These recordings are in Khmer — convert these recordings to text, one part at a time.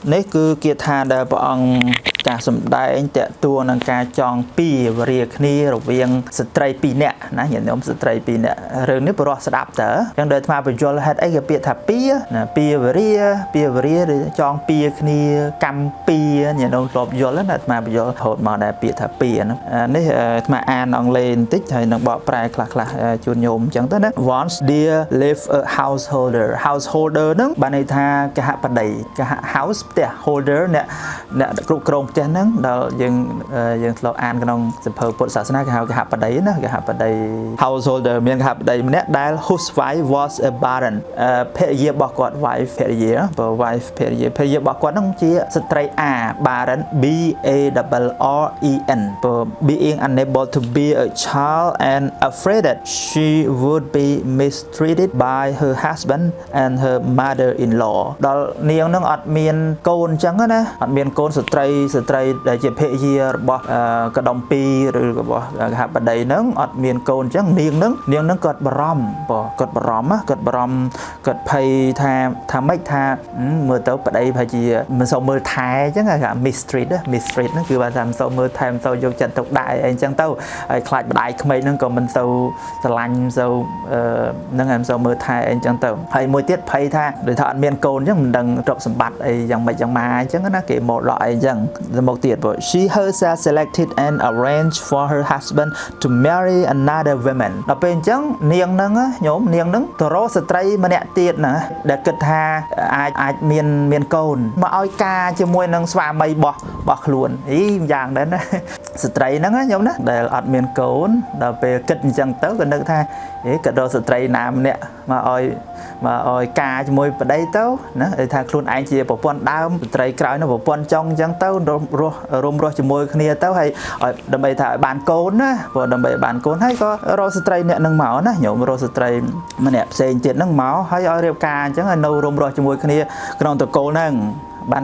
នេះគឺគាថាដែលព្រះអង្គចាស់សម្ដែងតាក់ទងនឹងការចងពីវរាគ្នារវាងស្ត្រី2នាក់ណាញាតិញោមស្ត្រី2នាក់រឿងនេះបរោះស្ដាប់តើអញ្ចឹងដែលអាត្មាបញ្យល់ហេតុអីគេពាក្យថាពីណាពីវរាឬចងពីគ្នាកម្មពីញាតិញោមធ្លាប់យល់ណាអាត្មាបញ្យល់រហូតមកដែរពាក្យថាពីហ្នឹងនេះអាត្មាអានអង់គ្លេសបន្តិចហើយនឹងបកប្រែខ្លះជូនញោមអញ្ចឹងទៅណា Once there live a householder ហ្នឹងបានន័យថាកហបតីកហ house ផ្ទះ holder អ្នកគ្រប់គ្រងផ្ទះហ្នឹងដល់យើងធ្លាប់អានក្នុងសភៅពុទ្ធសាសនាគេហៅកហបតីណាកហបតី householder មានកហបតីម្នាក់ដែល whose wife was a baron ភរិយារបស់គាត់ wife ភរិយារបស់គាត់ហ្នឹងជាស្ត្រីអា baron B A R R E N being unable to bear a child and afraid that she would be mistreated by her husband and her mother-in-law ដល់នាងនឹងអត់មានកូនអញ្ចឹងណាអត់មានកូនស្ត្រីដែលជាភរិយារបស់កដុំពីរឬរបស់កហបតីហ្នឹងអត់មានកូនអញ្ចឹងនាងហ្នឹងគាត់បារម្ភគាត់ភ័យថាម៉េចថាមើលទៅប្តីប្រហែលជាមិនសូវមើលថែអញ្ចឹងគេ mistreat ហ្នឹងគឺថាមិនសូវមើលថែមិនសូវយកចិត្តទុកដាក់អីអញ្ចឹងទៅហើយខ្លាចម្ដាយក្មេកហ្នឹងក៏មិនសូវស្រឡាញ់មិនសូវហ្នឹងហើយមិនសូវមើលថែអីអញ្ចឹងទៅហើយមួយទៀតភ័យថាដូចថាអត់មានកូនអញ្ចឹងមិនដឹងទ្រព្យសម្បត្តិអីយ៉ាងម៉េចយ៉ាងម៉ាអញ្ចឹងណាគេមកដល់អីអញ្ចឹងទៅមកទៀត She herself selected and arranged for her husband to marry another woman ដល់ពេលអញ្ចឹងនាងហ្នឹងញោមនាងហ្នឹងទៅរកស្ត្រីម្នាក់ទៀតណាដែលគិតថាអាចមានកូនមកឲ្យការជាមួយនឹងស្វាមីរបស់ខ្លួនយ៉ាងដែរណាស្ត្រីហ្នឹងញោមណាដែលអត់មានកូនដល់ពេលគិតអញ្ចឹងទៅក៏នឹកថាក៏រកស្ត្រីណាម្នាក់មកឲ្យការជាមួយប្តីទៅណាថាខ្លួនឯងជាប្រពន្ធដើមស្ត្រីក្រោយនោះប្រពន្ធចុងអញ្ចឹងទៅរួមរស់ជាមួយគ្នាទៅហើយដើម្បីថាឲ្យបានកូនណាព្រោះដើម្បីឲ្យបានកូនហើយក៏រកស្ត្រីអ្នកនឹងមកណាញោមរកស្ត្រីម្នាក់ផ្សេងទៀតនឹងមកហើយឲ្យរៀបការអញ្ចឹងឲ្យនៅរួមរស់ជាមួយគ្នាក្នុងតកូលហ្នឹងបា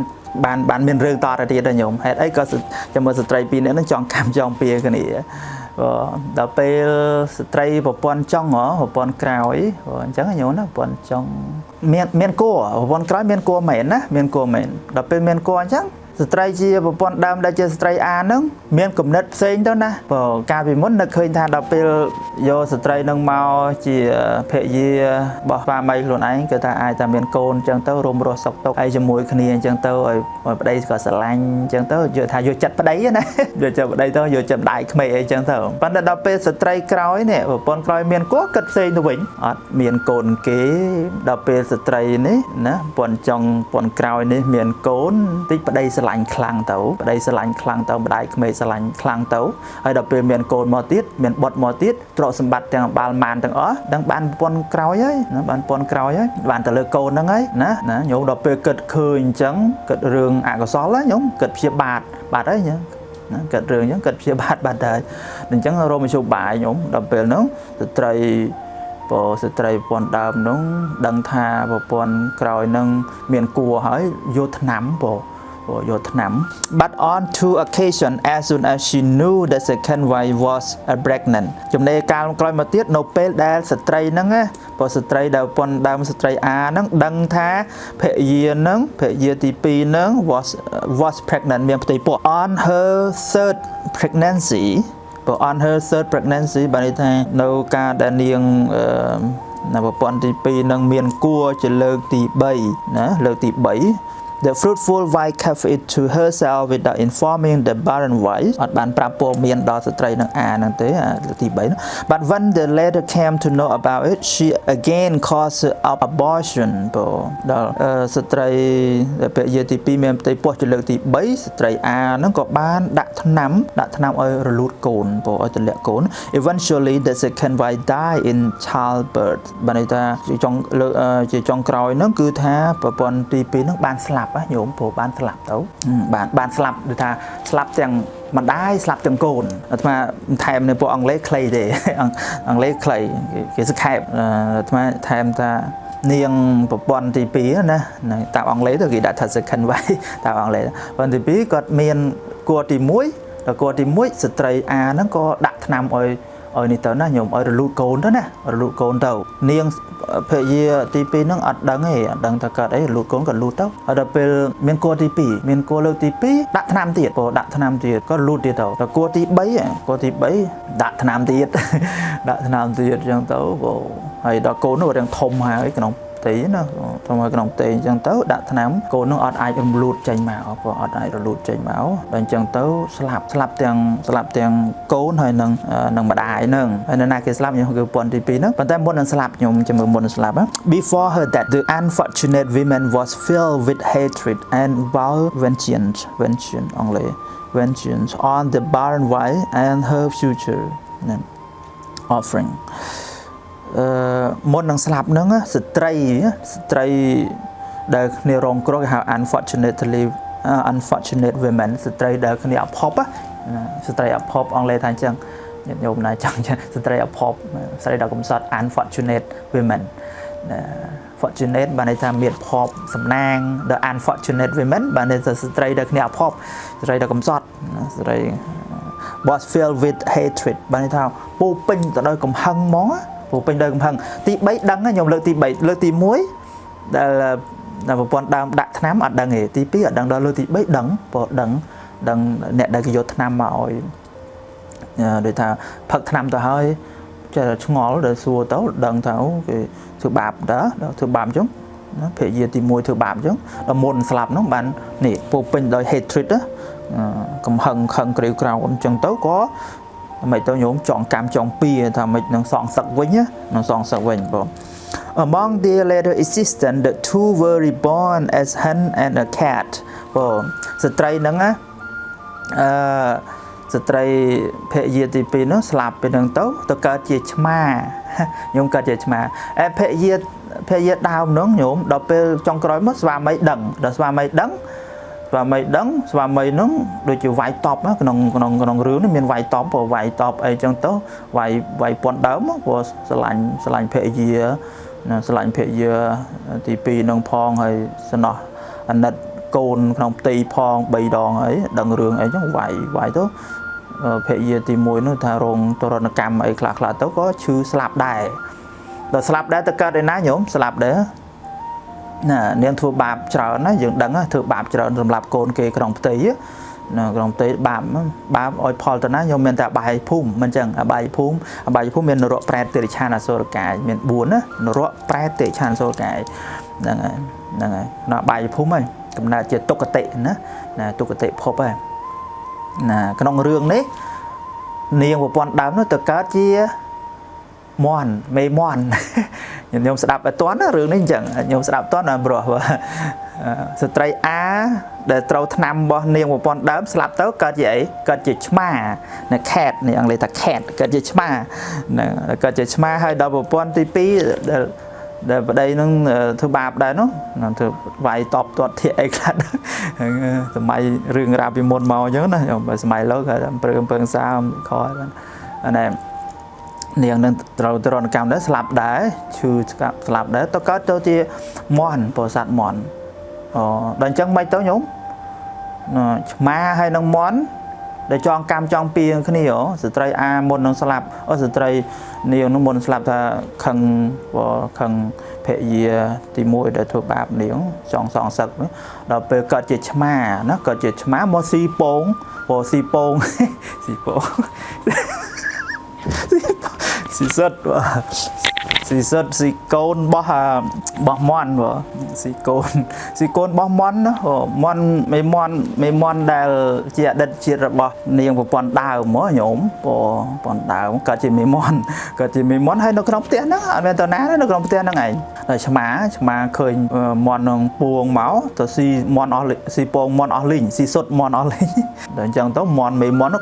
នមានរឿងតទៅទៀតដែរញោមហេតុអីក៏ជាមួយស្ត្រីពីរនាក់ហ្នឹងចង់កម្មចង់ពៀគ្នាដល់ពេលស្ត្រីប្រពន្ធចង់ប្រពន្ធក្រោយអញ្ចឹងញោមណាប្រពន្ធចង់មានគួរប្រពន្ធក្រោយមានគួរមែនណាមានគួរមែនដល់ពេលមានគួរអញ្ចឹងស្ត្រីជាប្រពន្ធដើមដែលជាស្ត្រីអាហ្នឹងមានគំនិតផ្សេងទៅណាកាលពីមុននឹកឃើញថាដល់ពេលយកស្ត្រីនឹងមកជាភរិយារបស់ស្វាមីខ្លួនឯងគឺថាអាចតែមានកូនអញ្ចឹងទៅរួមរស់សុខទុក្ខហើយជាមួយគ្នាអញ្ចឹងទៅឲ្យប្តីក៏ស្រឡាញ់អញ្ចឹងទៅយកថាយកចិត្តប្តីណាយកចិត្តប្តីទៅយកចិត្តម្ដាយក្មេកអីអញ្ចឹងទៅប៉ុន្តែដល់ពេលស្ត្រីក្រោយនេះប្រពន្ធក្រោយមានគួរគិតផ្សេងទៅវិញអត់មានកូនគេដល់ពេលស្ត្រីនេះណាប្រពន្ធចង់ប្រពន្ធក្រោយនេះមានកូនតិចប្តីស្រឡាញ់ខ្លាំងទៅប្តីស្រឡាញ់ខ្លាំងទៅម្ដាយក្មេកស្រឡាញ់ខ្លាំងទៅហើយដល់ពេលមានកូនមកទៀតមានបុត្រមកទៀតទ្រព្យសម្បត្តិទាំងបាល់ម៉ានទាំងអស់ដឹងបានប្រពន្ធក្រោយហើយណាបានប្រពន្ធក្រោយហើយបានទៅលើកូនហ្នឹងហើយណាញោមដល់ពេលគិតឃើញអញ្ចឹងគិតរឿងអកុសលហើយញោមគិតព្យាបាទហើយញោមណាគិតរឿងអញ្ចឹងគិតព្យាបាទបាត់ហើយអញ្ចឹងរមជ្ឈបាយញោមដល់ពេលហ្នឹងស្ត្រីប្រពន្ធដើមហ្នឹងដឹងថាប្រពន្ធក្រោយហ្នឹងមានគួរហើយយកថ្នាំយកថ្នាំ but on two occasion as soon as she knew the second wife was pregnant ចំណេះកាលក្រោយមកទៀតនៅពេលដែលស្ត្រីហ្នឹងណាស្ត្រីដែលប្រពន្ធដើមស្ត្រីអាហ្នឹងដឹងថាភរិយាទី2ហ្នឹង was pregnant មានផ្ទៃពោះ on her third pregnancy បានន័យថានៅការដែលនាងប្រពន្ធទី2នឹងមានគួរជាលើកទី3ណាលើកទី3 The fruitful wife kept it to herself without informing the barren wife អត់បានប្រាប់ព័ត៌មានដល់ស្ត្រីនឹងអាហ្នឹងទេទី3ហ្នឹង But when the latter came to know about it she again caused abortion ដល់ស្ត្រីភរិយាទី2មានផ្ទៃពោះជាលើកទី3ស្ត្រីអាហ្នឹងក៏បានដាក់ថ្នាំឲ្យរលូតកូនឲ្យទម្លាក់កូន Eventually the second wife died in childbirth បានន័យថាជាចុងក្រោយហ្នឹងគឺថាប្រពន្ធទី2ហ្នឹងបានស្លាប់ញោមព្រោះបានស្លាប់ទៅបានស្លាប់ដូចថាស្លាប់ទាំងម្ដាយស្លាប់ទាំងកូនអាត្មាថែមនៅពួកអង់គ្លេសខ្លីទេអង់គ្លេសខ្លីគេសង្ខេបអាត្មាថែមថានាងប្រពន្ធទី2ណាតាមអង់គ្លេសទៅគេដាក់ថា second wife តាមអង់គ្លេសប្រពន្ធទី2គាត់មានគួរទី1ដល់គួរទី1ស្ត្រីអាហ្នឹងក៏ដាក់ថ្នាំឲ្យ ơi này tớ na nhổm ơi lụt cồn đó nè lụt cồn tàu niềng phê gì tivi nó ở đằng ấy đằng ta cả đấy lụt cồn còn lụt tàu ở đây miền cô tivi miền cô lâu tivi đặt tham tiệt bộ đặt tham tiệt có lụt tiệt tàu rồi cô tivi đặt tham tiệt đặt tham tiệt trong tàu bộ hay đó cồn nó đang thùng hai cái nòng tí nó trong cái nòng tê trong tàu đặt tham cồn nó ở ai trong lụt chảy máu bộ ở ai rồi lụt chảy máu đằng trong tàu slap tiền cồn hay nâng mà đại nâng hay là cái slap những cái bọn tivi nó còn tại muốn nâng slap nhung cho mình muốn slap á before her that the unfortunate woman was filled with hatred and vowed vengeance on the barren wife and her future offering muốn nâng slap nâng á stray đời này rong có cái unfortunate women stray đời cái này pop á stray pop ông lê thành chân nhôm này chẳng stray pop stray đời cũng sót unfortunate women fortunate bạn ấy tham miệt pop sầm nang the unfortunate women bạn ấy stray đời cái này pop stray đời cũng sót stray was filled with hatred bạn ấy thao bù pin từ đây cũng hăng mó bù pin đây cũng hăng tí bấy đắng á nhôm lơ tí muối là một con đam đặt nám ở đằng nghề tí pí ở đằng đó lơ tí bấy đắng bộ đắng nẹt đây cái vô tham mà ôi để thà phật tham ta hơi cho ngó để xua tấu đằng thảo cái thứ bạp đó thứ bạp chúng nó thể gì thì mùi thứ bạp chúng là môn slap nó bạn nè bộ pin đời hatred đó cầm hận kêu cào cầm chân tấu có mày tao nhổm chọn cam chọn pia thà mày nó sòng sặc với nhá nó sòng sặc với bộ. Among their later existence, the two were reborn as hen and a cat. Bộ stray nâng á stray phê gì thì pin nó slap bên đằng tấu tôi cả chia chma nhung cả chia chma phê gì đào nướng nhổm đọc bên trong cái mất và mấy đằng đó và mấy nướng đôi chiều vài top á còn rứa nó miền vài top ấy trong tấu vài pon đớm của sờ phê gì sờ phê gì thì pin nông phong hay sờ nọ anh đặt cồn nông tì phong bầy đòn ấy đằng rương ấy trong vài tố phê gì thì mùi nó thà rồng tôi nó cầm ấy khla tố có chữ slap đài rồi slap đài tất cả đây ná nhổm slap đấy nè nên thua bạp chờ nó dựng đắng thua bạp chờ làm lạp cồn kê cái đồng tí bạp oi Paul tao nói nhưng mình ta bài phum mình chẳng bài phum mình nó rõ pret từ chan là số cái mình buồn á nó rõ pret từ chan số cái này nó bài phum ấy cũng là chỉ tục tệ nữa nè tục tệ pop ấy nè cái đồng rương đấy niềng của bọn đám nó từ cá chia mòn mê mòn nhôm sẽ đạp ở toán rừng đấy chẳng nhôm sẽ đạp toán là bro stray á để trâu tham bao niềng một con đám slap tớ cất vậy cất chỉ chma nè cat này anh lấy ta cat cất chỉ chma nè cất chỉ chma hay đầu một con tivi để vào đây nó thứ bạp đây nó thứ vài top tuột thiệt ấy cả từ mày rừng ra bị một màu nhớ này mà mày lâu rồi bưng sao coi anh em niềng nên trâu cam đấy slap đá chư slap đá tao có tao thì mòn bò sạt mòn đàn chân mấy tao nhúng má hay nông món để cho cam trong pia cái này ở sự trai a môn nông slap ở sự trai nhiều nông môn slap ta khăn phệ gì thì mùi để thuộc bạp niếng chọn sòng sật đó về cờ chè má nó cờ chè má mo si pong si sốt si côn bỏ mòn vợ si côn bỏ mòn đó mấy mòn đào chia đất chia rồi bỏ niềng của bọn đào mới nhổm bọn đào cả chỉ mấy mòn hay nó không tiền đó anh bên tao ná nó không tiền đó ngày là chả khơi mòn buông máu tao si mòn si buông mòn linh si sốt mòn linh để chẳng tao mòn mấy mòn nó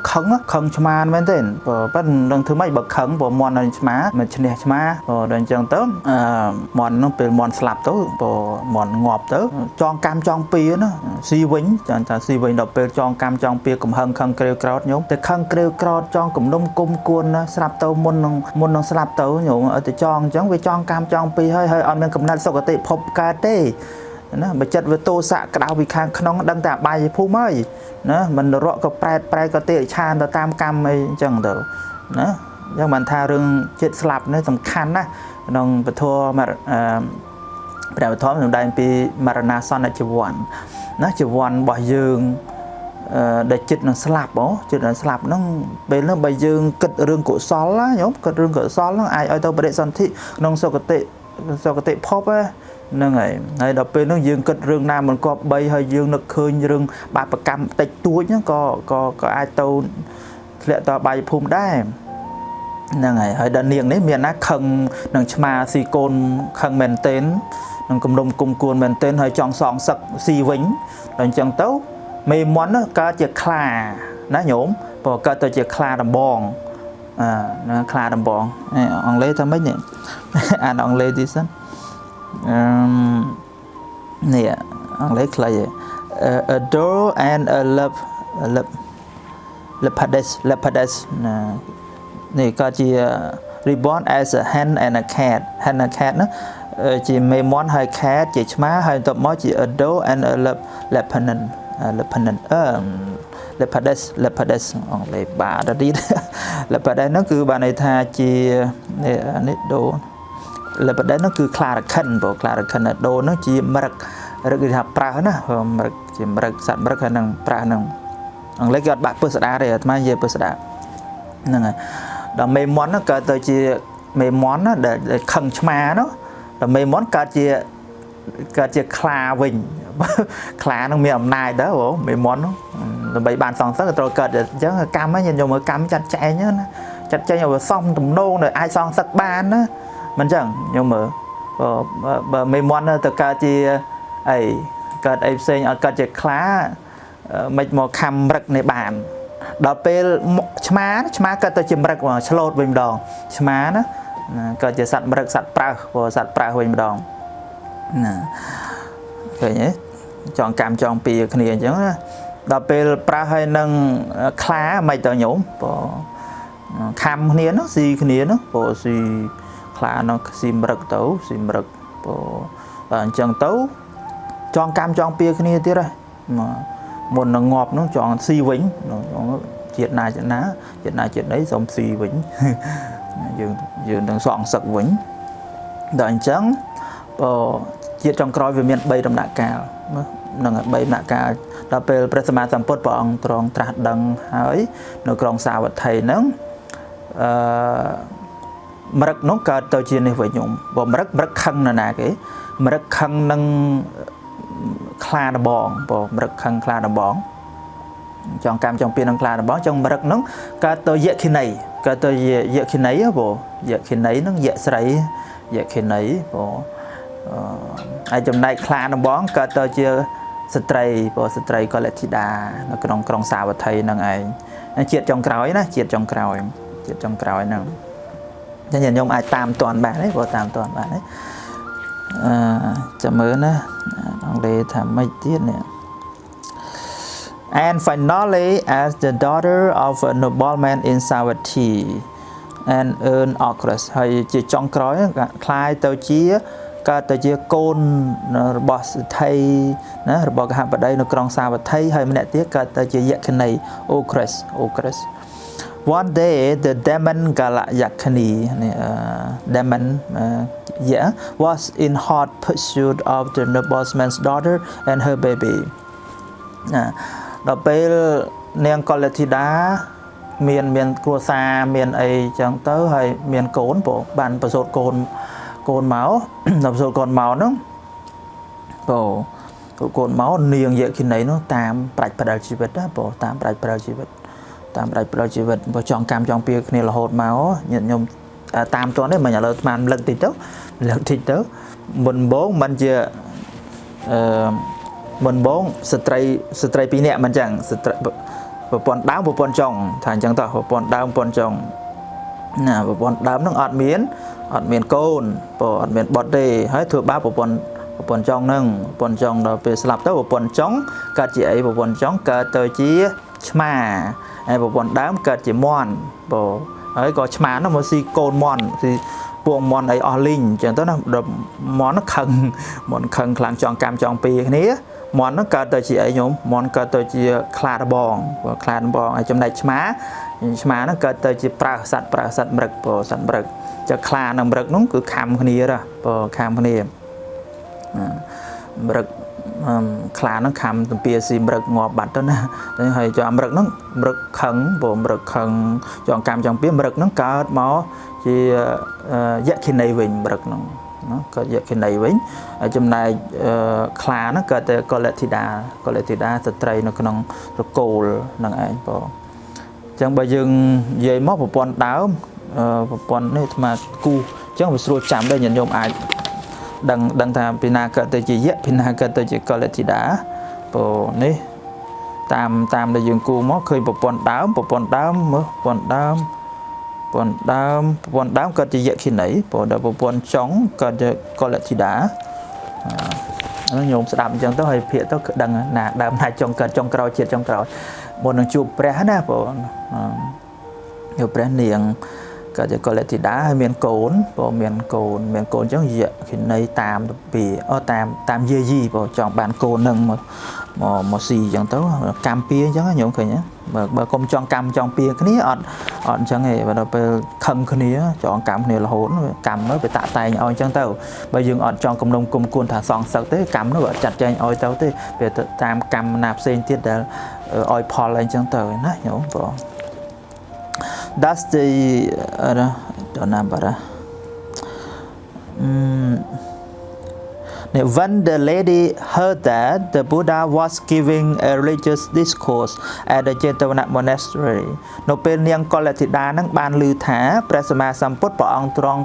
khăng chả bên tên bắt lần thứ mấy bậc khăng của mòn này chả mà chân này chả đàn chân tớ mòn nóเป็นmòn slap tớ mòn ngọt tớ chọn cam chọn pia nó si vĩnh chẳng si vĩnh đọcเป็นchọn cam chọn pia cùng hăng khăng kêu crowd nhúngแต่khăng kêu crowd chọn cùng đông cung cuốn slap tớ môn nó slap tớ nhúng ở từ chọn chẳng về chọn cam chọn pia hơi anh mình cầm nát sau cái pop cà tê nó bị chật với tô xạ cái đau bị khang không đăng tạ bài phù mới nó mình rõ cái prai cái tê chan ta tam cam ấy chẳng đâu nó nhưng mà tha rừng chết slap nó tầm khăn á nông bờ thua mà bè bờ thua mình đây bị marana son là chụp vòn bỏ dương để chết nó slap bó chết nó slap nó bên nó bây dương cất rừng cổ xó lá nhóc cất rừng cổ xó nó ai ở đâu bờ son thị nông sau cái tệ pop á nâng này đợt bên nó dương cất rừng nam mình có bay hơi dương nó khơi rừng ba bậc cam tịch túi nhá có ai tàu lệ tàu bay phum đá nâng này hơi đợt niềng đấy miền á khăng nâng chma si côn khăng mền tên nâng cầm đông cung cuốn mền tên hơi tròn sòng sặc si vĩnh đằng chân tấu mê món nó có chiếc kha nó nhổm bỏ có tôi chiếc kha đầm bòn nó kha đầm bòn ông lấy tao mấy nhỉ anh ông lấy đi sân nè ông lấy clay a door and a leopardess nè có chỉ reborn as a hen and a cat nó chỉ mê món hai cat chỉ má hai tập món chỉ a door and a leopardess ông lấy bà đã đi leopardess nó cứ bà này tha chỉ nè đồ leopardess nó cứ clara khăn đồ nó chỉ mực rồi cái hạt pra nó mực chỉ mực sạch mực hay năng pra năng ông lấy cái bạc persada đây mà về persada nè này đó mê món nó cả tới chỉ mê món nó để khăn chma nó đó mê món cả chỉ clara vinh clara nó miệng này đó bố mê món nó bảy bàn sòng sắc rồi cật chứ cam á nhìn dùng cam chặt chạy nhá chặt chạy nhiều xong tùm nô rồi ai sòng sắc ban á mình chẳng nhưng mà mê món từ cả chỉ ấy cật ấy xây ở cật chỉ khá mấy một cam rực này bàn đó pe chma cật từ chìm rực mà slot bình đòn chma đó cật chỉ sạch rực sạch pra bình đòn cái nhé chọn cam chọn pì cái này chứ đó pe pra hay nâng khá mấy tờ nhổm cam cái nó gì cái nó bộ gì khá nó sim rực chân tấu chọn cam chọn pia cái này tiếc rồi mà một nó ngọt nó chọn si vĩnh nó chuyện này chuyện đấy giống si vĩnh dương đang soạn sặc vĩnh đợi trắng chuyện trong cõi về miền bay trong đại cao nâng bay đại cao đó về presma samput bọn tròn trát đằng hỏi nó còn sao vật thầy nắng mà rất nó cả tàu chiến này phải nhung và rất khăng là cái mà rất khăng nâng kha đầm bòn và rất khăng kha đầm bòn chọn cam chọn pin nâng kha đầm bòn trong mà rất nó cả tàu dễ khi này cả tàu dễ khi nấy bộ dễ khi nấy nó dễ sấy dễ khi nấy bộ ai trong này kha đầm bòn cả tàu chia stray có lẽ chỉ đà nó còn sao vật thầy nâng ai triệt trong cõi nè triệt trong cõi nè cho nhìn nhung ai tam toàn bạn đấy vô tam toàn bạn đấy chậm mới nè ông đây thảm mấy tiết nè and finally as the daughter of a nobleman in Savatthi and earn ocres hay chỉ trong cõi khai tàu chia cả tàu chia côn boss thầy nè bỏ cái hạt vào đây nó còn Savatthi hay mấy tiết cả tàu chia dạy cái này ocres. One day, the demon Galayakani was in hot pursuit of the nobleman's daughter and her baby. Đó bây nèng Galatida miền cua xa miền ấy chẳng tới hay miền cồn bộ bàn bờ sột cồn máu đập sột cồn máu nó bộ cồn máu niềng vậy khi nấy nó tam bạch bạch chi vật đó bộ tam bạch bạch chi vật tam đại pro chỉ vật và chọn cam chọn pia này là hột máu nhận nhung tam tuần đấy mà nhà lớn màn lần thịt tớ mình bốn mình chưa mình bốn stray pi nè mình chẳng một con đá một con trồng thành chẳng tao một con đá một con trồng nè một con đá nó ọt miến côn ọt miến bọt đi hết thừa ba một con trồng nâng con trồng đó về slap tới một con trống cả chị ấy một con trống cả tới chí chma ai bộ bọn đám cật chỉ mòn bộ ấy có chma nó một si côn mòn thì buông mòn ấy linh chẳng tới là món nó khăng khlang chọn cam chọn pi cái này មន់ហ្នឹងកើតទៅជាអីញោមមន់កើតទៅជាខ្លាដបងហើយចំណែកឆ្មាហ្នឹងកើតទៅជាប្រើសត្វមរឹកព្រោះសត្វមរឹកចឹងខ្លានិងមរឹកហ្នឹងគឺខំគ្នាព្រោះខំគ្នាមរឹកខ្លាហ្នឹងខំទំពាស៊ីមរឹកងាប់បាត់ទៅណាហើយចុះមរឹកហ្នឹងមរឹកខឹងព្រោះមរឹកខឹងចងកម្មចង់ពីមរឹកហ្នឹងកើតមកជាយក្ខិនីវិញមរឹកហ្នឹងកើតយក្ខិនីវិញហើយចំណែកខ្លាហ្នឹងកើតតែកុលធីតាស្ត្រីនៅក្នុងរកូលហ្នឹងឯងបងអញ្ចឹងបើយើងនិយាយមកប្រព័ន្ធដើមប្រព័ន្ធនេះអាត្មាគូអញ្ចឹងវាស្រួលចាំដែរញាតិញោមអាចដឹងថាពីណាកើតទៅជាយក្ខពីណាកើតទៅជាកុលធីតាព្រោះនេះតាមដែលយើងគូមកឃើញប្រព័ន្ធដើមមើលប្រព័ន្ធដើមកើតជាយក្ខិនីព្រោះដល់ប្រព័ន្ធចុងកើតជាកុលធីតាញោមស្ដាប់អញ្ចឹងទៅហើយភាកទៅដឹងណាដើមណាចុងកើតចុងក្រោយជាតិចុងក្រោយមុននឹងជួបព្រះណាព្រោះយកព្រះនាងកើតជាកុលធីតាហើយមានកូនព្រោះមានកូនអញ្ចឹងយក្ខិនីតាមតាមយាយីព្រោះចង់បានកូននឹងមកស៊ីអញ្ចឹងទៅកម្មពៀអញ្ចឹងញោមឃើញបើកុំចង់កម្មចង់ពៀគ្នាអត់អញ្ចឹងឯងដល់ពេលខឹងគ្នាចង់កម្មគ្នារហូតកម្មទៅវាតាក់តែងឲ្យអញ្ចឹងទៅបើយើងអត់ចង់គំនុំគុំគួនថាសងសឹកទេកម្មនោះអត់ចាត់ចែងឲ្យទៅទេវាទៅតាមកម្មណាផ្សេងទៀតដែលឲ្យផលអីអញ្ចឹងទៅណាញោមបងThat's the don't know when the lady heard that the Buddha was giving a religious discourse at the Jetavana monastery នៅពេលនាងកុលធីតានឹងបានឮថាព្រះសម្មាសម្ពុទ្ធព្រះអង្គទ្រង់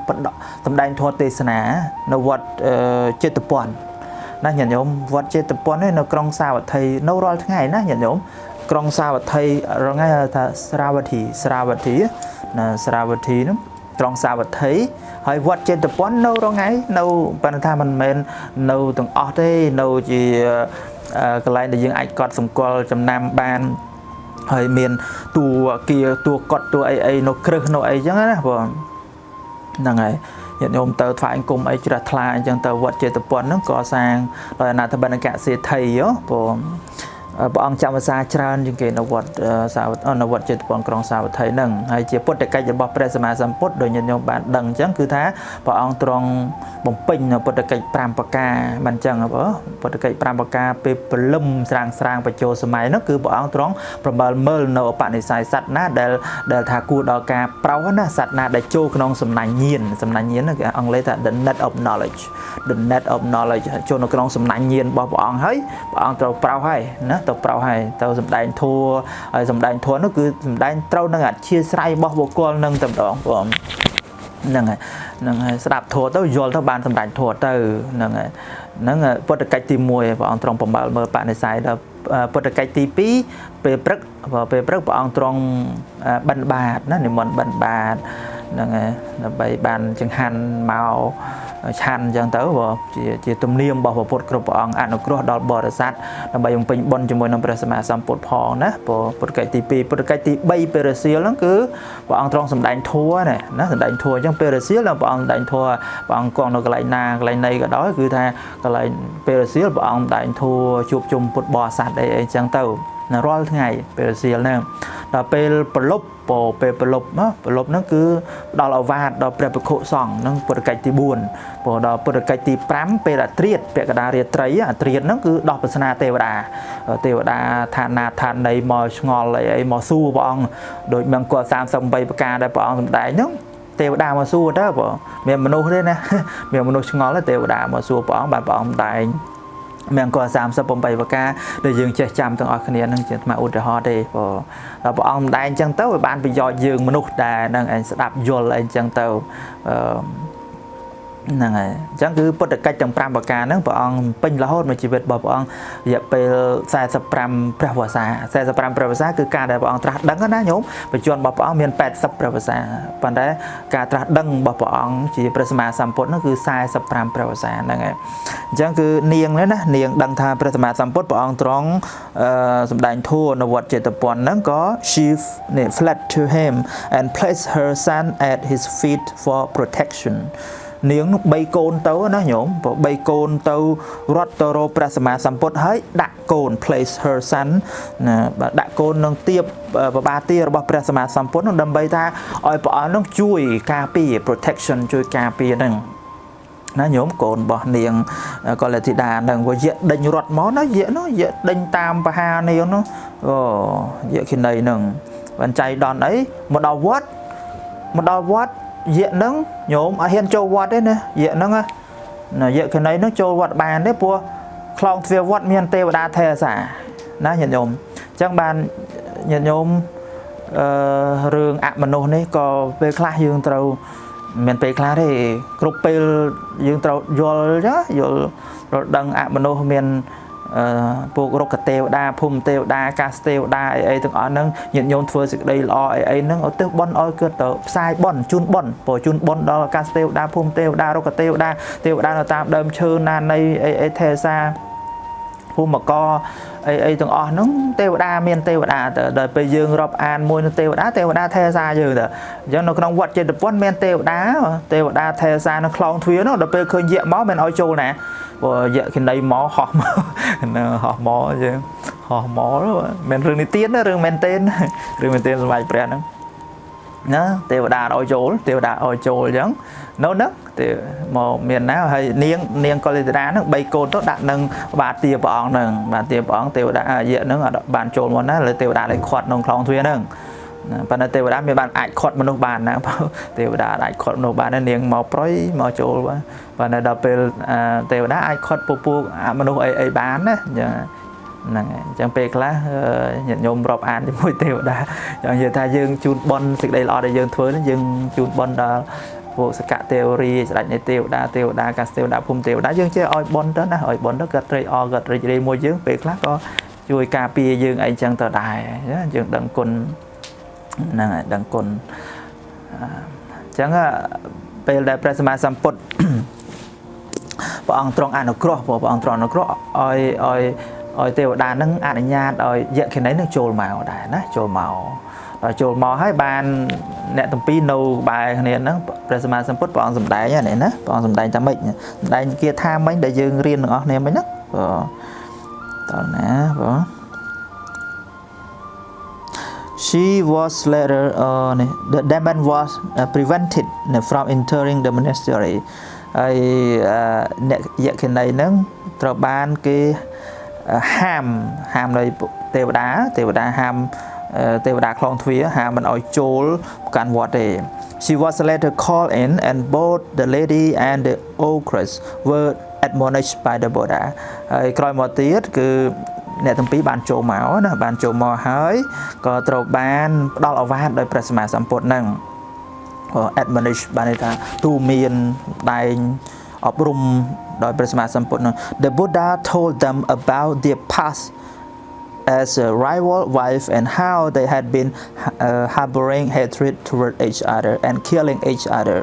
សម្ដែងធម៌ទេសនានៅវត្តចេតពន្ធណាញាតិញោមវត្តចេតពន្ធនៅក្រុងសាវត្ថីនៅរាល់ថ្ងៃណាញាតិញោមក្រុងសាវត្ថីរងថាស្រាវត្ថីហ្នឹងក្រុងសាវត្ថីហើយវត្តចេតពន្ធនៅរងៃនៅប៉ុន្តែថាមិនមែននៅទាំងអស់ទេនៅជាកន្លែងដែលយើងអាចកត់សម្គាល់ចំណាំបានហើយមានតួកត់តួអីនៅគ្រឹះនៅអីចឹងណាបងហ្នឹងហើយញាតិញោមទៅថ្វាយអង្គមអីជ្រះថ្លាអញ្ចឹងទៅវត្តចេតពន្ធហ្នឹងក៏សាងដោយអនាថបនកសេដ្ឋីបងព្រះអង្គចាំភាសាច្រើនជាងគេនៅវត្តចេតពន្ធក្រុងសាវត្ថីហ្នឹងហើយជាពុទ្ធកិច្ចរបស់ព្រះសម្មាសម្ពុទ្ធដោយញាតិញោមបានដឹងអញ្ចឹងគឺថាព្រះអង្គទ្រង់បំពេញនៅពុទ្ធកិច្ច5ប្រការមិនអញ្ចឹងពុទ្ធកិច្ច5ប្រការពេលព្រលឹមស្រាងបញ្ចូលសម័យហ្នឹងគឺព្រះអង្គទ្រង់ប្រមើលមើលនៅឧបនិស្ស័យសត្វណាដែលថាគួរដល់ការប្រោសណាសត្វណាដែលចូលក្នុងសំណាញ់ញៀនហ្នឹងគេអង់គ្លេសថា the net of knowledge ចូលនៅក្នុងសំណាញ់ញៀនរបស់ព្រះអង្គហើយព្រះអង្គត្រូវប្រោសហើយណាទៅប្រោសហើយទៅសម្ដែងធัวហើយសម្ដែងធัวនោះគឺសម្ដែងត្រូវនឹងអធិស្ស្រ័យរបស់បុគ្គលនឹងតែម្ដងបងហ្នឹងហើយស្ដាប់ធัวទៅយល់ទៅបានសម្ដែងធัวទៅហ្នឹងពុទ្ធកិច្ចទី1ព្រះអង្គទ្រង់ប្រមើលមើលបនិស្ស័យដល់ពុទ្ធកិច្ចទី2ពេលព្រឹកព្រះអង្គទ្រង់បិណ្ឌបាតណានិមន្តបិណ្ឌបាតហ្នឹងហើយដើម្បីបានចង្ហាន់មកឆាន់អញ្ចឹងទៅជាទំនៀមរបស់ព្រះពុទ្ធគ្រប់ព្រះអង្គអនុគ្រោះដល់បរិស័ទដើម្បីបំពេញបុណ្យជាមួយនឹងព្រះសម្មាសម្ពុទ្ធផងណាពុទ្ធកិច្ចទី2ពុទ្ធកិច្ចទី3ពេលរសៀលហ្នឹងគឺព្រះអង្គទ្រង់សម្ដែងធម៌ណាសម្ដែងធម៌អញ្ចឹងពេលរសៀលព្រះអង្គសម្ដែងធម៌ព្រះអង្គគង់នៅកន្លែងណាកន្លែងណីក៏ដោយគឺថាកន្លែងពេលរសៀលព្រះអង្គសម្ដែងធម៌ជួបជុំពុទ្ធបរិស័ទអីអញ្ចឹងទៅរាល់ថ្ងៃពេលរសៀលហ្នឹងដល់ពេលប្រលប់ហ្នឹងគឺដល់ឱវាទដល់ព្រះភិក្ខុសង្ឃហ្នឹងពុទ្ធកិច្ចទី4ព្រោះដល់ពុទ្ធកិច្ចទី5ពេលអាត្រិតពាក្យកណ្ដាលរាត្រីអាត្រិតហ្នឹងគឺដោះប្រស្នាទេវតាឋានណាឋានណីមកឆ្ងល់អីមកសួរព្រះអង្គដូចមង្គល38ប្រការដែលព្រះអង្គសម្ដែងហ្នឹងទេវតាមកសួរទៅបងមានមនុស្សទេណាមានមនុស្សឆ្ងល់ទេវតាមកសួរព្រះអង្គបានព្រះអង្គសម្ដែងមានក៏38ប្រការដែលយើងចេះចាំទាំងអស់គ្នានឹងជាថ្មឧទាហរណ៍ទេបងដល់ព្រះអង្គម្ដែងអញ្ចឹងទៅវាបានប្រយោជន៍យើងមនុស្សដែរនឹងឯងស្ដាប់យល់អីអញ្ចឹងទៅហ្នឹងហើយអញ្ចឹងគឺពុទ្ធកិច្ចទាំង5ប្រការហ្នឹងព្រះអង្គពេញរហូតមួយជីវិតរបស់ព្រះអង្គរយៈពេល45ព្រះវស្សា45ព្រះវស្សាគឺការដែលព្រះអង្គត្រាស់ដឹងណាញោមបច្ចុប្បន្នរបស់ព្រះអង្គមាន80ព្រះវស្សាប៉ុន្តែការត្រាស់ដឹងរបស់ព្រះអង្គជាព្រះសម្មាសម្ពុទ្ធហ្នឹងគឺ45ព្រះវស្សាហ្នឹងហើយអញ្ចឹងគឺនាងណានាងដឹងថាព្រះសម្មាសម្ពុទ្ធព្រះអង្គទ្រង់សម្ដែងធម៌នៅវត្តចេតពន្ធហ្នឹងក៏ she fled to him and placed her son at his feet for protection នាងនោះ3កូនទៅណាញោម3កូនទៅរត់ទៅរកព្រះសម្មាសម្ពុទ្ធហើយដាក់កូន place her son ណាដាក់កូននឹងទៀបបបាទារបស់ព្រះសម្មាសម្ពុទ្ធនោះដើម្បីថាឲ្យព្រះអង្គនោះជួយការពារ protection ជួយការពារហ្នឹងណាញោមកូនរបស់នាងកលធីតានឹងវាយកដេញរត់មកណាយកដេញតាមបហានាងនោះយកគណីនឹងបានចៃដន្យអីមកដល់វត្តយកនឹងញោមអត់ហ៊ានចូលវត្តទេណាយកនឹងណាយកគណីនោះចូលវត្តបានទេព្រោះខ្លងទ្វារវត្តមានទេវតាថេរសាណាញាតិញោមអញ្ចឹងបានញាតិញោមរឿងអមនុស្សនេះក៏ពេលខ្លះយើងត្រូវមានពេលខ្លះទេគ្រប់ពេលយើងត្រូវយល់ដឹងអមនុស្សមានពួករុក្ខទេវតាភូមិទេវតាអាកាសទេវតាអីទាំងអស់ហ្នឹងញាតិញោមធ្វើសេចក្តីល្អអីហ្នឹងឧទ្ទិសបុណ្យឲ្យគាត់ទៅផ្សាយបុណ្យជូនបុណ្យព្រោះជូនបុណ្យដល់អាកាសទេវតាភូមិទេវតារុក្ខទេវតានៅតាមដើមឈើណានៃអីថេសាភូមិកអីទាំងអស់ហ្នឹងទេវតាមានទេវតាទៅដល់ពេលយើងរាប់អានមួយនឹងទេវតាថេសាយើងទៅអញ្ចឹងនៅក្នុងវត្តចេតពុនមានទេវតាថេសានៅខ្លងទ្វារនោះដល់ពេលឃើញយៈមកមិនឲ្យចូលណាព្រោះយៈគណីមកហោះមកយើងហោះមកមិនរឿងនេះទៀតណារឿងមែនទេរឿងមែនទេសម័យព្រះហ្នឹងណាទេវតាឲ្យចូលអញ្ចឹងនៅហ្នឹងទេមកមានណាហើយនាងកលិតាហ្នឹង3កូនទៅដាក់នឹងបាទាព្រះអង្គហ្នឹងទេវតាយៈហ្នឹងអត់បានចូលមកណាលើទេវតាលេខខាត់ក្នុងខ្លងទ្វារហ្នឹងប៉ុន្តែទេវតាមានបានអាចខាត់មនុស្សបានណាទេវតាអាចខាត់មនុស្សបាននាងមកប្រយមកចូលប៉ុន្តែដល់ពេលទេវតាអាចខាត់ពពួកមនុស្សអីបានណាហ្នឹងហើយអញ្ចឹងពេលខ្លះញាតិញោមរាប់អានជាមួយទេវតាចង់និយាយថាយើងជូនបុណ្យសេចក្តីល្អដែលយើងធ្វើនេះយើងជូនបុណ្យដល់ពួកសកៈទេវរីស្ដេចនៃទេវតាអាកាសទេវតាភូមិទេវតាយើងចេះឲ្យបុណ្យទៅណាឲ្យបុណ្យទៅគាត់ត្រេកអរគាត់រីករាយមួយយើងពេលខ្លះក៏ជួយការពារយើងអីចឹងទៅដែរយើងដឹងគុណហ្នឹងហើយដឹងគុណអញ្ចឹងពេលដែលព្រះសម្មាសម្ពុទ្ធព្រះអង្គទ្រង់អនុគ្រោះឲ្យទេវតានឹងអនុញ្ញាតឲ្យយក្ខិនីនឹងចូលមកដែរណាចូលមកហើយបានអ្នកទាំងពីរនៅក្បែរគ្នាហ្នឹងព្រះសម្មាសម្ពុទ្ធព្រះអង្គសម្ដែងហ្នឹងណាព្រះអង្គសម្ដែងថាម៉េចសម្ដែងគាថាម៉េចដែលយើងរៀនទាំងអស់គ្នាមិញហ្នឹងតើណាបង She was later the demon was prevented from entering the monastery ហើយអ្នកយក្ខិនីហ្នឹងត្រូវបានគេហាមដោយទេវតាហាមទេវតាខ្លងទ្វារហាមមិនឲ្យចូលកាន់វត្តទេ She was later called in and both the lady and the ogress were admonished by the Buddha ហើយក្រោយមកទៀតគឺអ្នកទាំងពីរបានចូលមកណាបានចូលមកហើយក៏ត្រូវបានផ្ដល់ឱវាទដោយព្រះសម្មាសម្ពុទ្ធហ្នឹង admonish បានន័យថាទូមានដែងអប់រំដោយព្រះសម្មាសម្ពុទ្ធហ្នឹង The Buddha told them about their past as a rival wife and how they had been harboring hatred toward each other and killing each other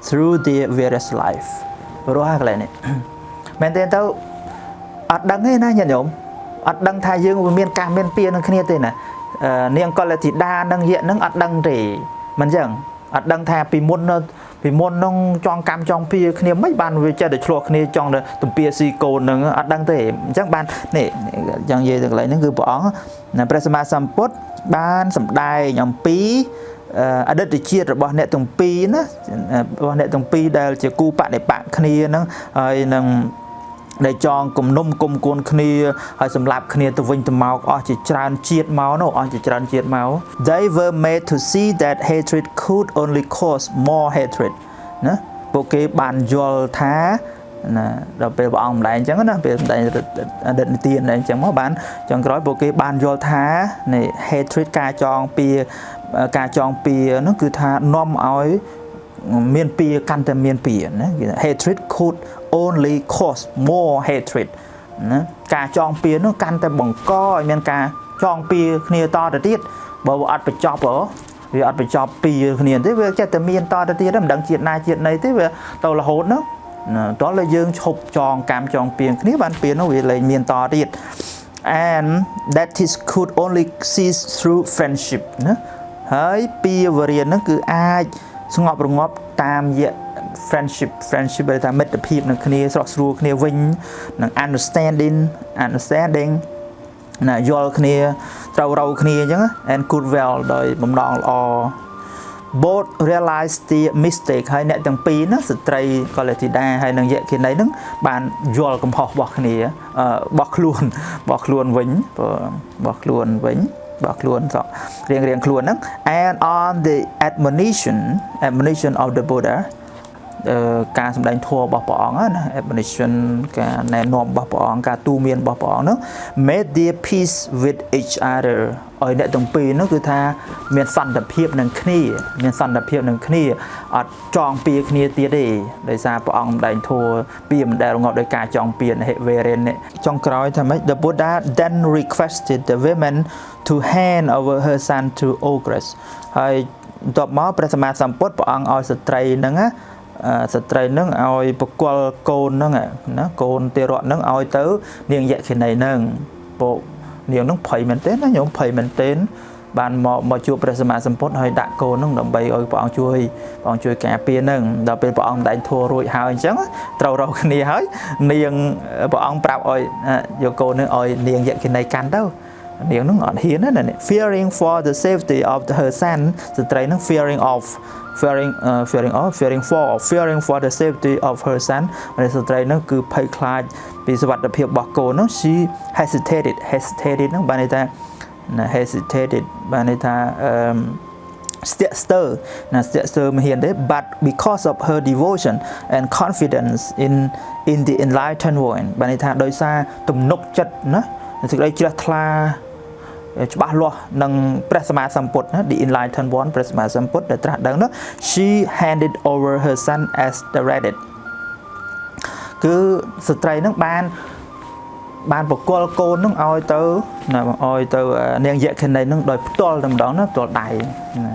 through their various life ព្រោះកន្លែងនេះមែនទេទៅអត់ដឹងទេណាញាតិញោមអត់ដឹងថាយើងមានការមានពៀនឹងគ្នាទេណានាងកលធីតានឹងយៈនឹងអត់ដឹងទេមិនអញ្ចឹងអត់ដឹងថាពីមុននឹងចងកម្មចងពៀគ្នាមិនបានវាចេះតែឆ្លោះគ្នាចង់ទៅទំពាស៊ីកូននឹងអត់ដឹងទេអញ្ចឹងបាននេះយ៉ាងនិយាយទៅកន្លែងហ្នឹងគឺព្រះអង្គព្រះសម្មាសម្ពុទ្ធបានសម្ដែងអំពីអតីតជាតិរបស់អ្នកទាំងពីរណារបស់អ្នកទាំងពីរដែលជាគូបដិបកគ្នាហ្នឹងហើយនឹងដែលចងគំនុំគុំគួនគ្នាហើយសម្លាប់គ្នាទៅវិញទៅមកអស់ជាច្រើនជាតិមកនោះអស់ជាច្រើនជាតិមក They were made to see that hatred could only cause more hatred ណាពួកគេបានយល់ថាណាដល់ពេលព្រះអង្គម្លែងអញ្ចឹងណាពេលម្លែងអតីតនីតិអញ្ចឹងមកបានចុងក្រោយពួកគេបានយល់ថានេះ hatred ការចងពៀនោះគឺថានាំឲ្យមានពៀកាន់តែមានពៀណា hatred could only cause more hatred ណាការចងពៀនោះកាន់តែបង្កឲ្យមានការចងពៀគ្នាតទៅទៀតបើវាអត់បញ្ចប់វាអត់បញ្ចប់ពៀគ្នាទេវាចេះតែមានតទៅទៀតមិនដឹងជាតិណាជាតិណីទេវាទៅរហូតនោះតោះលើយើងឈប់ចងកម្មចងពៀគ្នាបានពៀនោះវាលែងមានតទៀត and that is could only cease through friendship ណាហើយពៀវរៀនហ្នឹងគឺអាចស្ងប់រងាប់តាម friendship បែរថាមិត្តភាពនឹងគ្នាស្រស់ស្រួលគ្នាវិញនឹង understanding ណាយល់គ្នាត្រូវរៅគ្នាអញ្ចឹង and goodwill ដោយបំណងល្អ both realize the mistake ហើយអ្នកទាំងពីរណាស្ត្រីកុលធីតាហើយនិងយក្ខិនីហ្នឹងបានយល់កំហុសរបស់គ្នារបស់ខ្លួនវិញរបស់ខ្លួនរៀងខ្លួនហ្នឹង and on the admonition of the Buddha ការសម្ដែងធម៌របស់ព្រះអង្គណា admonition ការណែនាំរបស់ព្រះអង្គការទូន្មានរបស់ព្រះអង្គនោះ made their peace with each other ឲ្យអ្នកទាំងពីរនោះគឺថាមានសន្តិភាពនឹងគ្នាអត់ចងពៀគ្នាទៀតទេដោយសារព្រះអង្គសម្ដែងធម៌ពីមិនដែលរងាប់ដោយការចងពៀនហេវេរិនចុងក្រោយថាម៉េច The Buddha then requested the women to hand over her son to ogress ហើយបន្ទាប់មកព្រះសម្មាសម្ពុទ្ធព្រះអង្គឲ្យស្ត្រីហ្នឹងណាស្ត្រីនឹងឲ្យបកលកូននឹងណាកូនទារកនឹងឲ្យទៅនាងយក្ខិនីនឹងពួកនាងនឹងភ័យមែនទេណាញោមភ័យមែនទេបានមកជួបព្រះសម្មាសម្ពុទ្ធហើយដាក់កូននឹងដើម្បីឲ្យព្រះអង្គជួយការពារនឹងដល់ពេលព្រះអង្គដែងធัวរួចហើយអញ្ចឹងត្រូវរកគ្នាហើយនាងព្រះអង្គប្រាប់ឲ្យយកកូននឹងឲ្យនាងយក្ខិនីកាន់ទៅនាងនឹងអត់ហ៊ានណា fearing for the safety of her son ស្ត្រីនឹង fearing for the safety of her son ហើយស្ត្រីនោះគឺភ័យខ្លាចពីសុវត្ថិភាពរបស់កូននោះ she hesitated ហ្នឹងបានន័យថា hesitated បានន័យថាស្ទាក់ស្ទើរមិនហ៊ានទេ but because of her devotion and confidence in the enlightened one បានន័យថាដោយសារទំនុកចិត្តណាសេចក្តីជ្រះថ្លាច្បាស់លាស់នឹងព្រះសម្មាសម្ពុទ្ធណា the enlightened one ព្រះសម្មាសម្ពុទ្ធដែលត្រាស់ដឹងនោះ she handed over her son as directed គឺស្ត្រីនឹងបានបកលកូននឹងឲ្យទៅនាងយក្ខិនីនឹងដោយផ្ទាល់តែម្ដងណាផ្ទាល់ដៃណា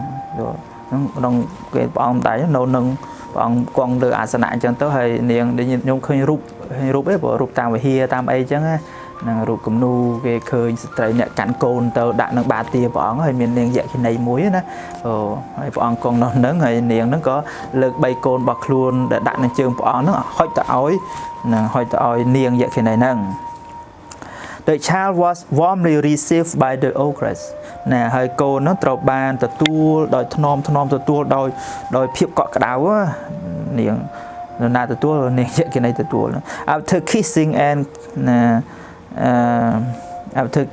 ហ្នឹងក្នុងគេព្រះអង្គដៃនៅនឹងព្រះអង្គគង់លើអាសនៈអញ្ចឹងទៅហើយនាងខ្ញុំឃើញរូបឯងព្រោះរូបតាមវិហារតាមអីអញ្ចឹងណានឹងរូបគំនូគេឃើញស្ត្រីអ្នកកាន់កូនទៅដាក់នឹងបាទាព្រះអង្គហើយមាននាងយក្ខិនីមួយណាហើយព្រះអង្គគង់នោះហ្នឹងហើយនាងហ្នឹងក៏លើក3កូនរបស់ខ្លួនដែលដាក់នឹងជើងព្រះអង្គហ្នឹងហុចទៅឲ្យនាងយក្ខិនីហ្នឹង The child was warmly received by the ogress ណាហើយកូននោះត្រូវបានទទួលដោយថ្នមទទួលដោយភាពកក់ក្ដៅនាងណាទទួលនាងយក្ខិនីទទួល After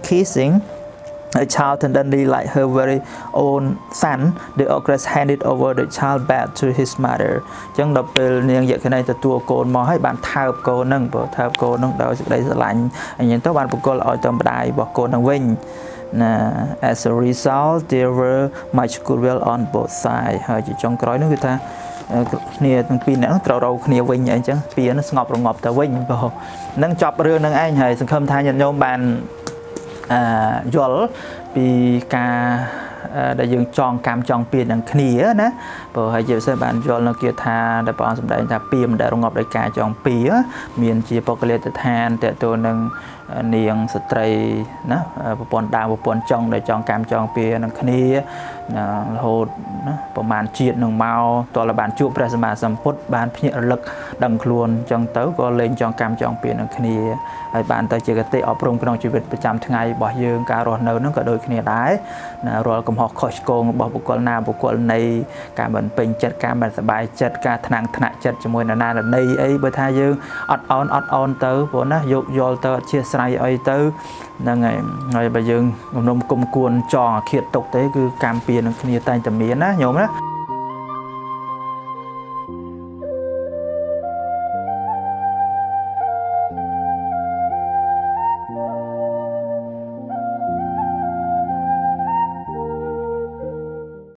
kissing a child tenderly like her very own son, the ogress handed over the child back to his mother អញ្ចឹងដល់ពេលនាងយក្ខិនីទទួលកូនមកហើយបានថើបកូននឹងដោយសេចក្តីស្រឡាញ់អញ្ចឹងទៅបានបកលឲ្យទៅម្ដាយរបស់កូននឹងវិញណា As a result there were much goodwill on both sides ហើយជាចុងក្រោយនោះគឺថាគ្នាទាំងពីរនាក់នោះត្រូវរកគ្នាវិញអញ្ចឹងពីនោះស្ងប់រងាប់ទៅវិញនឹងចប់រឿងនឹងឯងហើយសង្ឃឹមថាញាតិញោមបានយល់ពីការដែលយើងចងកម្មចងពៀននឹងគ្នាណាព្រោះហើយជាពិសេសបានយល់នៅគាថាដែលព្រះអង្គសម្ដែងថាពៀមិនដែលរងាប់ដោយការចងពៀមានជាបុគ្គលិកដ្ឋានតើតើនឹងនាងស្ត្រីណាប្រពន្ធដើមប្រពន្ធចុងដែលចងកម្មចងពៀនឹងគ្នារហូតណាប្រហែលជាតិនឹងមកតើបានជួបព្រះសម្មាសម្ពុទ្ធបានភ្ញាក់រលឹកដឹងខ្លួនអញ្ចឹងទៅក៏លែងចងកម្មចងពៀនឹងគ្នាហើយបានទៅជាគតិអប់រំក្នុងជីវិតប្រចាំថ្ងៃរបស់យើងការរស់នៅនឹងក៏ដូចគ្នាដែរណារាល់កំហុសខុសឆ្គងរបស់បុគ្គលណាបុគ្គលនៃការមិនពេញចិត្តការមិនសប្បាយចិត្តការថ្នាក់ចិត្តជាមួយនរណាណីអីបើថាយើងអត់អន់ទៅព្រោះណាយកយល់ទៅអធិស្ឋានអីទៅហ្នឹងហើយបើយើងគំនុំគុំគួនចងអាឃាតទុកទេគឺកម្មពៀនឹងគ្នាតែងតែមានណាញោមណា